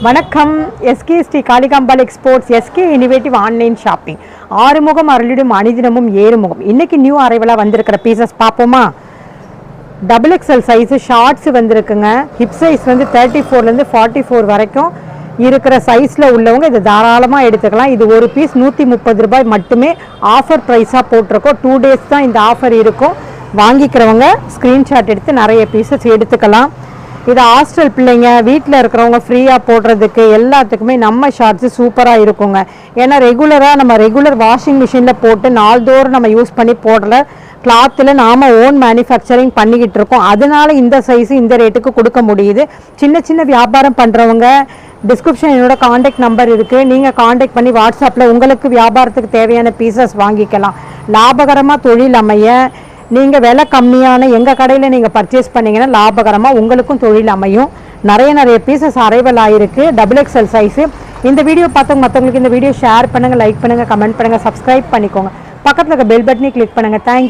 வணக்கம். SKSD Kalikambal exports SK innovative online shopping. Arumugam அருளிடும் அணிதினமும் ஏறுமுகம். இன்னைக்கு நியூ அரைவலாக வந்திருக்கிற பீசஸ் பார்ப்போமா? டபுள் எக்ஸ்எல் சைஸு ஷார்ட்ஸ் வந்திருக்குங்க. ஹிப் சைஸ் வந்து 34லேருந்து 44 வரைக்கும் இருக்கிற சைஸில் உள்ளவங்க இது தாராளமாக எடுத்துக்கலாம். இது ஒரு பீஸ் 130 ரூபாய் மட்டுமே ஆஃபர் ப்ரைஸாக போட்டிருக்கோம். 2 days தான் இந்த ஆஃபர் இருக்கும். வாங்கிக்கிறவங்க ஸ்க்ரீன்ஷாட் எடுத்து நிறைய பீசஸ் எடுத்துக்கலாம். இது ஹாஸ்டல் பிள்ளைங்க வீட்டில் இருக்கிறவங்க ஃப்ரீயாக போடுறதுக்கு எல்லாத்துக்குமே நம்ம ஷார்ட்ஸு சூப்பராக இருக்குங்க. ஏன்னா நம்ம ரெகுலர் வாஷிங் மிஷினில் போட்டு நாள்தோறும் நம்ம யூஸ் பண்ணி போடுற கிளாத்தில் நாம் ஓன் மேனுஃபேக்சரிங் பண்ணிக்கிட்டு இருக்கோம். அதனால இந்த சைஸு இந்த ரேட்டுக்கு கொடுக்க முடியுது. சின்ன சின்ன வியாபாரம் பண்ணுறவங்க டிஸ்கிரிப்ஷன் என்னோட காண்டாக்ட் நம்பர் இருக்குது. நீங்கள் காண்டாக்ட் பண்ணி வாட்ஸ்அப்பில் உங்களுக்கு வியாபாரத்துக்கு தேவையான பீசஸ் வாங்கிக்கலாம். லாபகரமாக தொழில் அமைய நீங்கள் விலை கம்மியான எங்கள் கடையில் நீங்கள் பர்ச்சேஸ் பண்ணிங்கன்னா லாபகரமாக உங்களுக்கும் தொழில் அமையும். நிறைய பீசஸ் அரைவல் ஆகிருக்கு. Double XL size. இந்த வீடியோ பார்த்தவங்க மற்றவங்களுக்கு இந்த வீடியோ ஷேர் பண்ணுங்கள், லைக் பண்ணுங்கள், கமெண்ட் பண்ணுங்கள், சப்ஸ்கிரைப் பண்ணிக்கோங்க. பக்கத்தில் இருக்க பெல் பட்டனை கிளிக் பண்ணுங்கள். தேங்க்யூ.